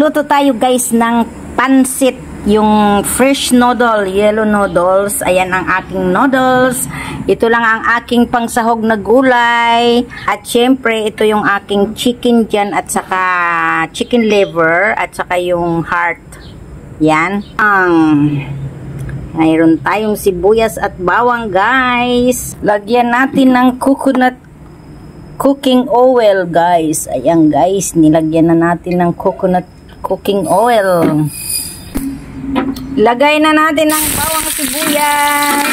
Magluto tayo guys ng pansit, yung fresh noodle, yellow noodles. Ayan ang aking noodles. Ito lang ang aking pangsahog na gulay. At syempre, ito yung aking chicken dyan at saka chicken liver at saka yung heart. Yan. Mayroon tayong sibuyas at bawang guys. Lagyan natin ng coconut cooking oil guys. Ayan guys, nilagyan na natin ng coconut cooking oil. Lagay na natin ng bawang sibuyas.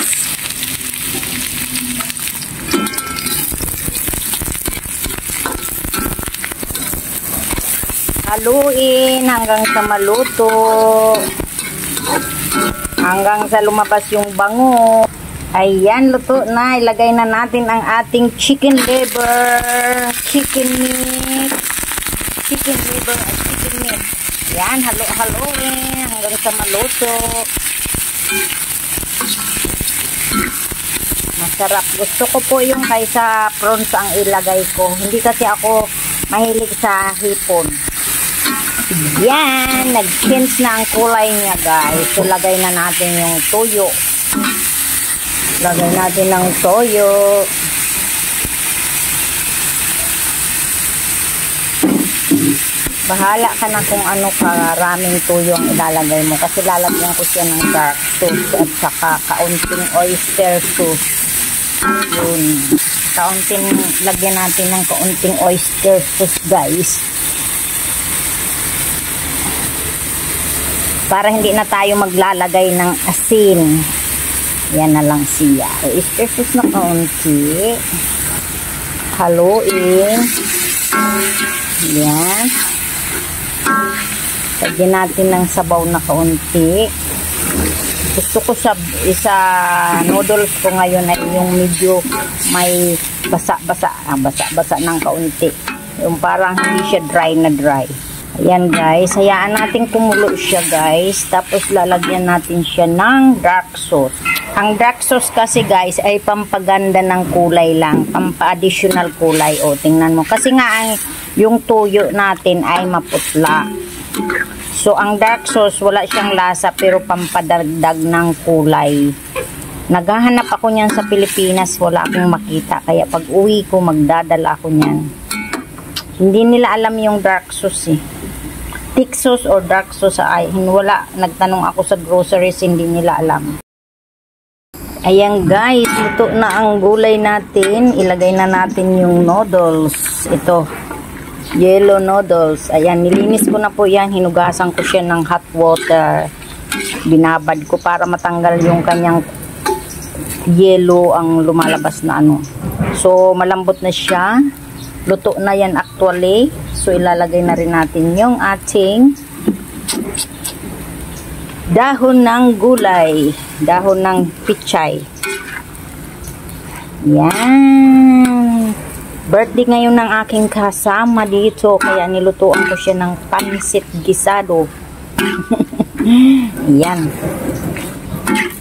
Haluin hanggang sa maluto. Hanggang sa lumabas yung bango. Ayan, luto na. Ilagay na natin ang ating chicken liver, chicken meat, chicken liver at chicken meat. Ayan, halo-haloin hanggang sa maluto. Masarap. Gusto ko po yung kaysa prawns ang ilagay ko. Hindi kasi ako mahilig sa hipon. Yan, nag-change na ang kulay niya guys. So, lagay na natin yung toyo. Lagay natin ng toyo. Bahala ka na kung ano karaming toyo ang ilalagay mo. Kasi lalagyan ko siya ng dark sauce at saka kaunting oyster sauce. Yun. Lagyan natin ng kaunting oyster sauce guys. Para hindi na tayo maglalagay ng asin. Yan na lang siya. Oyster sauce na kaunti. Haluin. Yan. Lagyan natin ng sabaw na kaunti. Gusto ko sa noodles ko ngayon ay yung medyo may basa-basa. Basa-basa ng kaunti. Yung parang hindi siya dry na dry. Ayan guys, hayaan natin kumulo siya guys. Tapos lalagyan natin siya ng dark sauce. Ang dark sauce kasi guys ay pampaganda ng kulay lang. Pampa-additional kulay. O, tingnan mo. Kasi nga yung tuyo natin ay maputla. So, ang dark sauce wala siyang lasa pero pampadagdag ng kulay. Naghahanap ako niyan sa Pilipinas. Wala akong makita. Kaya pag uwi ko magdadala ako niyan. Hindi nila alam yung dark sauce eh. Thick sauce or dark sauce ay wala. Nagtanong ako sa groceries, hindi nila alam. Ayan guys, luto na ang gulay natin. Ilagay na natin yung noodles. Ito, yellow noodles. Ayan, nilinis ko na po yan. Hinugasan ko siya ng hot water. Binabad ko para matanggal yung kanyang yellow ang lumalabas na ano. So, malambot na siya. Luto na yan actually. So, ilalagay na rin natin yung ating dahon ng gulay. Dahon ng pichay. Yan. Birthday ngayon ng aking kasama dito. Kaya nilutuan ko siya ng pansit gisado. Yan.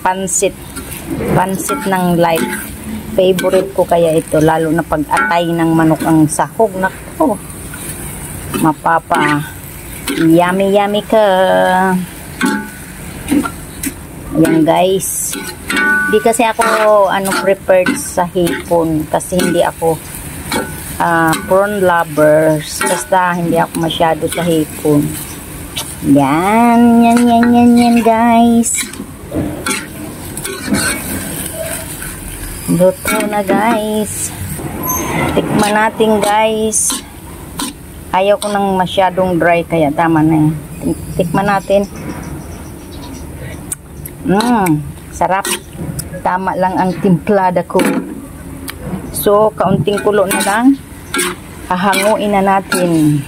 Pansit. Pansit ng life. Favorite ko kaya ito, lalo na pag-atay ng manok ang sahog. Nako, mapapa yummy yummy ka. Ayan guys, di kasi ako prepared sa hipon kasi hindi ako prawn lovers, basta hindi ako masyado sa hipon. Yan guys. Luto na guys. Tikman natin guys. Ayaw ko nang masyadong dry kaya tama na yan. Tikman natin. Sarap. Tama lang ang timplada ko. So, kaunting kulo na lang. Hahanguin na natin.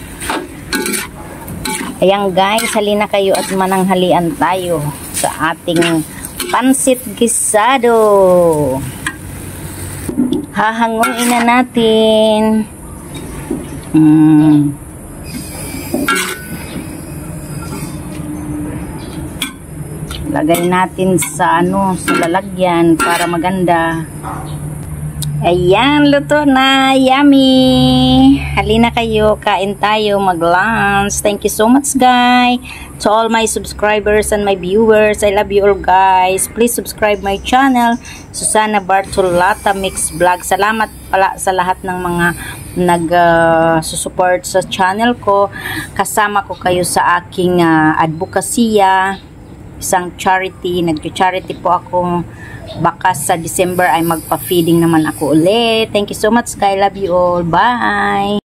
Ayan guys, halina kayo at mananghalian tayo sa ating pansit gisado. Hahanguin na natin. Lagay natin sa sa lalagyan para maganda. Ayan, luto na. Yummy! Halina kayo, kain tayo, mag-lunch. Thank you so much, guys. To all my subscribers and my viewers, I love you all, guys. Please subscribe my channel, Susana Bartolata Mix Vlog. Salamat pala sa lahat ng mga nag-support sa channel ko. Kasama ko kayo sa aking advokasya, isang charity. Nag-charity po ako. Baka sa December ay magpa-feeding naman ako ulit. Thank you so much, guys. Love you all. Bye!